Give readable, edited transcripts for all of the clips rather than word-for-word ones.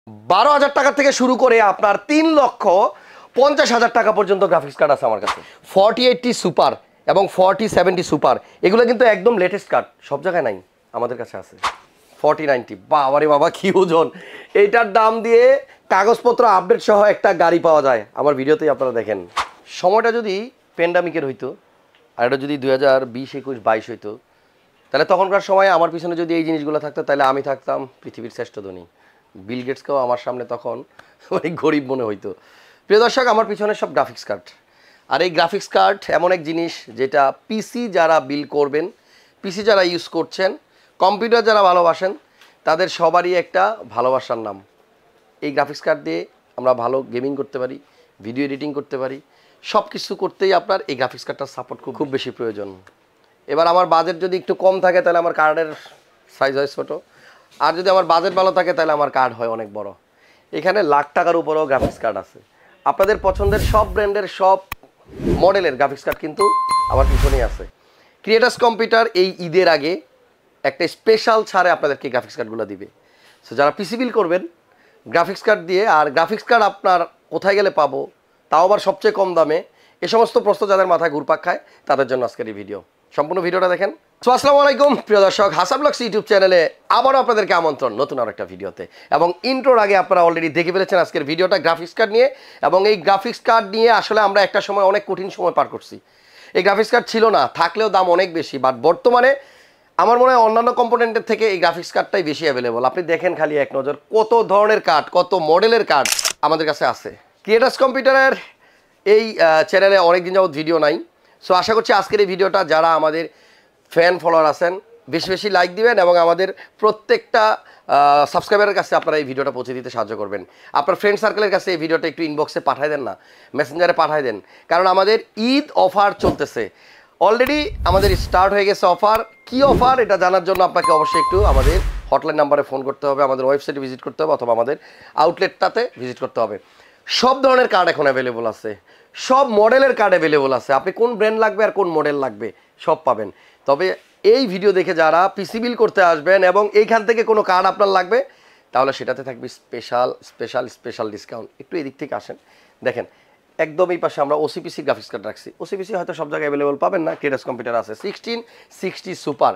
12,000 টাকা থেকে শুরু করে আপনার 3,50,000 টাকা পর্যন্ত গ্রাফিক্স কার্ড আছে আমার কাছে। 4080 সুপার এবং 4070 সুপার এগুলো কিন্তু একদম লেটেস্ট কার্ড, সব জায়গায় নাই, আমাদের কাছে আছে। 4090 বাবারে বাবা কি ওজন! এইটার দাম দিয়ে কাগজপত্র আপডেট সহ একটা গাড়ি পাওয়া যায়। আমার ভিডিওতেই আপনারা দেখেন। সময়টা যদি প্যান্ডামিকের হইতো আর এটা যদি 2020, 21, 22 হইতো, তাহলে তখনকার সময় আমার পিছনে যদি এই জিনিসগুলো থাকতো তাহলে আমি থাকতাম পৃথিবীর শ্রেষ্ঠ ধনী। বিল গেটসকেও আমার সামনে তখন অনেক গরিব মনে হইতো। প্রিয় দর্শক, আমার পিছনে সব গ্রাফিক্স কার্ড। আর এই গ্রাফিক্স কার্ড এমন এক জিনিস যেটা পিসি যারা বিল করবেন, পিসি যারা ইউজ করছেন, কম্পিউটার যারা ভালোবাসেন, তাদের সবারই একটা ভালোবাসার নাম। এই গ্রাফিক্স কার্ড দিয়ে আমরা ভালো গেমিং করতে পারি, ভিডিও এডিটিং করতে পারি, সব কিছু করতেই আপনার এই গ্রাফিক্স কার্ডটার সাপোর্ট খুব বেশি প্রয়োজন। এবার আমার বাজেট যদি একটু কম থাকে তাহলে আমার কার্ডের সাইজ হয় ছোটো, আর যদি আমার বাজেট ভালো থাকে তাহলে আমার কার্ড হয় অনেক বড়। এখানে লাখ টাকার উপরেও গ্রাফিক্স কার্ড আছে। আপনাদের পছন্দের সব ব্র্যান্ডের সব মডেলের গ্রাফিক্স কার্ড কিন্তু আমার পিছনেই আছে। ক্রিয়েটার্স কম্পিউটার এই ঈদের আগে একটা স্পেশাল ছাড়ে আপনাদেরকে গ্রাফিক্স কার্ডগুলো দিবে। সো যারা পিসি বিল করবেন গ্রাফিক্স কার্ড দিয়ে, আর গ্রাফিক্স কার্ড আপনার কোথায় গেলে পাবো, তাও আবার সবচেয়ে কম দামে, এ সমস্ত প্রশ্ন যাদের মাথায় ঘুরপাক খায় তাদের জন্য আজকের এই ভিডিও। সম্পূর্ণ ভিডিওটা দেখেন। সো আসসালামু আলাইকুম প্রিয় দর্শক, হাসান ব্লগস ইউটিউব চ্যানেলে আবারও আপনাদেরকে আমন্ত্রণ নতুন আর একটা ভিডিওতে। এবং ইন্ট্রোর আগে আপনারা অলরেডি দেখে ফেলেছেন আজকের ভিডিওটা গ্রাফিক্স কার্ড নিয়ে। এবং এই গ্রাফিক্স কার্ড নিয়ে আসলে আমরা একটা সময় অনেক কঠিন সময় পার করছি। এই গ্রাফিক্স কার্ড ছিল না, থাকলেও দাম অনেক বেশি, বাট বর্তমানে আমার মনে হয় অন্যান্য কম্পোনেন্টের থেকে এই গ্রাফিক্স কার্ডটাই বেশি অ্যাভেলেবল। আপনি দেখেন খালি এক নজর কত ধরনের কার্ড, কত মডেলের কার্ড আমাদের কাছে আছে। ক্রিয়েটার্স কম্পিউটারের এই চ্যানেলে অনেকদিন যাবত ভিডিও নাই। সো আশা করছি আজকের এই ভিডিওটা যারা আমাদের ফ্যান ফলোয়ার আছেন বেশি বেশি লাইক দিবেন এবং আমাদের প্রত্যেকটা সাবস্ক্রাইবারের কাছে আপনারা এই ভিডিওটা পৌঁছে দিতে সাহায্য করবেন। আপনার ফ্রেন্ড সার্কেলের কাছে এই ভিডিওটা একটু ইনবক্সে পাঠাই দেন না, মেসেঞ্জারে পাঠাই দেন, কারণ আমাদের ঈদ অফার চলতেছে। অলরেডি আমাদের স্টার্ট হয়ে গেছে অফার। কি অফার এটা জানার জন্য আপনাকে অবশ্যই একটু আমাদের হটলাইন নাম্বারে ফোন করতে হবে, আমাদের ওয়েবসাইটে ভিজিট করতে হবে অথবা আমাদের আউটলেটটাতে ভিজিট করতে হবে। সব ধরনের কার্ড এখন অ্যাভেলেবল আছে, সব মডেলের কার্ড অ্যাভেলেবল আছে। আপনি কোন ব্র্যান্ড লাগবে আর কোন মডেল লাগবে সব পাবেন। তবে এই ভিডিও দেখে যারা পিসি বিল করতে আসবেন এবং এইখান থেকে কোনো কার্ড আপনার লাগবে, তাহলে সেটাতে থাকবে স্পেশাল স্পেশাল স্পেশাল ডিসকাউন্ট। একটু এদিক থেকে আসেন, দেখেন একদম এই পাশে আমরা ওসিপিসি গ্রাফিক্স কার্ড রাখছি। ওসিপিসি হয়তো সব জায়গায় অ্যাভেলেবল পাবেন না, ক্রিয়েটার্স কম্পিউটার আছে 1660 সুপার।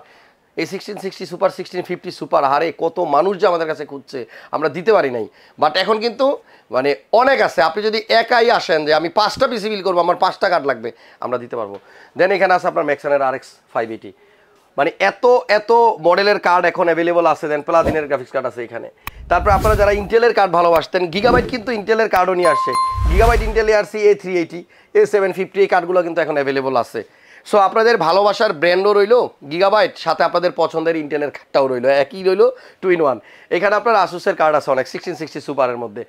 এই 1660 সুপার, 1650 সুপার, হারে কত মানুষ যে আমাদের কাছে খুঁজছে, আমরা দিতে পারি নাই। বাট এখন কিন্তু মানে অনেক আছে। আপনি যদি একাই আসেন যে আমি 5টা পিসি বিল করবো, আমার 5টা কার্ড লাগবে, আমরা দিতে পারবো। দেন এখানে আছে আপনার ম্যাক্সনের RX 580, মানে এত এত মডেলের কার্ড এখন অ্যাভেলেবল আছে। দেন প্লাটিনের গ্রাফিক্স কার্ড আছে এখানে। তারপর আপনারা যারা ইন্টেলের কার্ড ভালোবাসতেন, গিগাবাইট কিন্তু ইন্টেলের কার্ডও নিয়ে আসছে। Gigabyte Intel ARC A380, A750 এই কার্ডগুলো কিন্তু এখন অ্যাভেলেবল আছে। সো আপনাদের ভালোবাসার ব্র্যান্ডও রইলো গিগাবাইট, সাথে আপনাদের পছন্দের ইন্টেলের কার্ডটাও রইলো, একই রইলো 2 in 1। এখানে আপনার আসুসের কার্ড আছে অনেক 1660 সুপারের মধ্যে।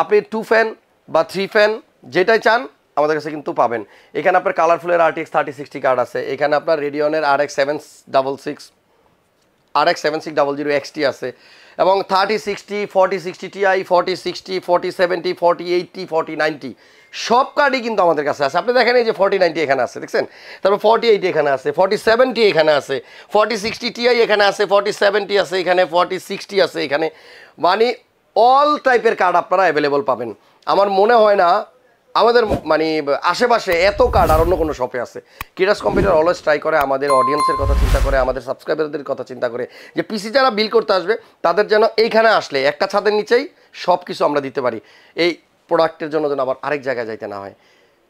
আপনি 2 ফ্যান বা 3 ফ্যান যেটাই চান আমাদের কাছে কিন্তু পাবেন। এখানে আপনার কালারফুলের RTX 3060 কার্ড আছে। এখানে আপনার রেডিয়নের RX 7600 XT আছে এবং 3060, 4060 Ti, 4060, 4070, 4080, 4090 সব কার্ডই কিন্তু আমাদের কাছে আছে। আপনি দেখেন এই যে 4090 এখানে আছে, দেখছেন? তারপর 4080 এখানে আছে, 4070 এখানে আছে, 4060 Ti এখানে আছে, 4070 আছে এখানে, 4060 আছে এখানে। মানে অল টাইপের কার্ড আপনারা অ্যাভেলেবল পাবেন। আমার মনে হয় না আমাদের মানে আশেপাশে এত কার্ড আর অন্য কোনো শপে আছে। ক্রিয়েটার্স কম্পিউটার অলওয়েজ ট্রাই করে আমাদের অডিয়েন্সের কথা চিন্তা করে, আমাদের সাবস্ক্রাইবারদের কথা চিন্তা করে, যে পিসি যারা বিল করতে আসবে তাদের যেন এইখানে আসলে একটা ছাদের নিচেই সব কিছু আমরা দিতে পারি। এই প্রোডাক্টের জন্য যেন আবার আরেক জায়গায় যাইতে না হয়।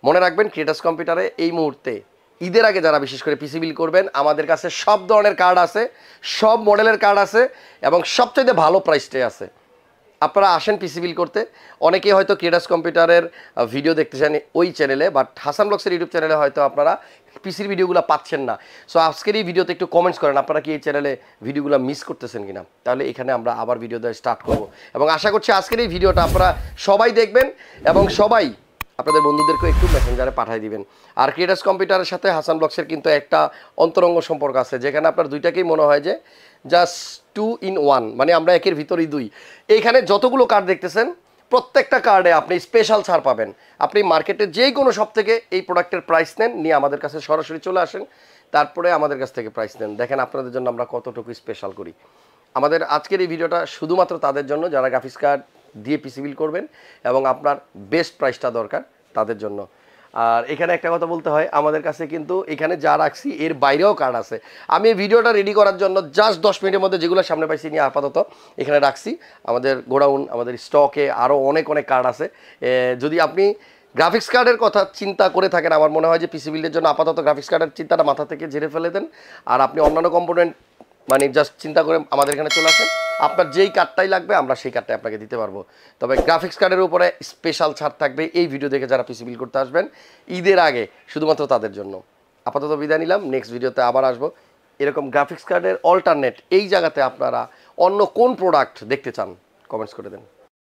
মনে রাখবেন ক্রিয়েটার্স কম্পিউটারে এই মুহূর্তে ঈদের আগে যারা বিশেষ করে পিসি বিল করবেন, আমাদের কাছে সব ধরনের কার্ড আছে, সব মডেলের কার্ড আছে এবং সবচেয়ে ভালো প্রাইসটাই আছে। আপনারা আসেন পিসি বিল করতে। অনেকেই হয়তো ক্রিয়েটার্স কম্পিউটারের ভিডিও দেখতেছেন ওই চ্যানেলে, বাট হাসান ব্লগসের ইউটিউব চ্যানেলে হয়তো আপনারা পিসির ভিডিওগুলো পাচ্ছেন না। সো আজকের এই ভিডিওতে একটু কমেন্টস করেন আপনারা কি এই চ্যানেলে ভিডিওগুলো মিস করতেছেন কিনা, তাহলে এখানে আমরা আবার ভিডিও দেওয়া স্টার্ট করব। এবং আশা করছি আজকের এই ভিডিওটা আপনারা সবাই দেখবেন এবং সবাই আপনাদের বন্ধুদেরকেও একটু মেসেঞ্জারে পাঠিয়ে দিবেন। আর ক্রিয়েটার্স কম্পিউটারের সাথে হাসান ব্লগসের কিন্তু একটা অন্তরঙ্গ সম্পর্ক আছে, যেখানে আপনার দুইটাকেই মনে হয় যে জাস্ট 2 in 1, মানে আমরা একের ভিতরেই দুই। এইখানে যতগুলো কার্ড দেখতেছেন প্রত্যেকটা কার্ডে আপনি স্পেশাল ছাড় পাবেন। আপনি মার্কেটের যেই কোনো শপ থেকে এই প্রোডাক্টের প্রাইস নেন, নিয়ে আমাদের কাছে সরাসরি চলে আসেন, তারপরে আমাদের কাছ থেকে প্রাইস নেন। দেখেন আপনাদের জন্য আমরা কতটুকু স্পেশাল করি। আমাদের আজকের এই ভিডিওটা শুধুমাত্র তাদের জন্য যারা গ্রাফিক্স কার্ড দিয়ে পিসি বিল করবেন এবং আপনার বেস্ট প্রাইসটা দরকার তাদের জন্য। আর এখানে একটা কথা বলতে হয়, আমাদের কাছে কিন্তু এখানে যা রাখছি এর বাইরেও কার্ড আছে। আমি এই ভিডিওটা রেডি করার জন্য জাস্ট 10 মিনিটের মধ্যে যেগুলো সামনে পাইছি নিয়ে আপাতত এখানে রাখছি। আমাদের গোডাউন, আমাদের স্টকে আরও অনেক অনেক কার্ড আছে। যদি আপনি গ্রাফিক্স কার্ডের কথা চিন্তা করে থাকেন, আমার মনে হয় যে পিসি বিল্ডের জন্য আপাতত গ্রাফিক্স কার্ডের চিন্তাটা মাথা থেকে ঝেড়ে ফেলে দেন। আর আপনি অন্যান্য কম্পোনেন্ট মানে জাস্ট চিন্তা করে আমাদের এখানে চলে আসেন, আপনার যেই কার্ডটাই লাগবে আমরা সেই কার্ডটাই আপনাকে দিতে পারবো। তবে গ্রাফিক্স কার্ডের উপরে স্পেশাল ছাড় থাকবে এই ভিডিও দেখে যারা পিসি বিল করতে আসবেন ঈদের আগে, শুধুমাত্র তাদের জন্য। আপাতত বিদায় নিলাম, নেক্সট ভিডিওতে আবার আসবো। এরকম গ্রাফিক্স কার্ডের অল্টারনেট এই জায়গাতে আপনারা অন্য কোন প্রোডাক্ট দেখতে চান কমেন্টস করে দেন।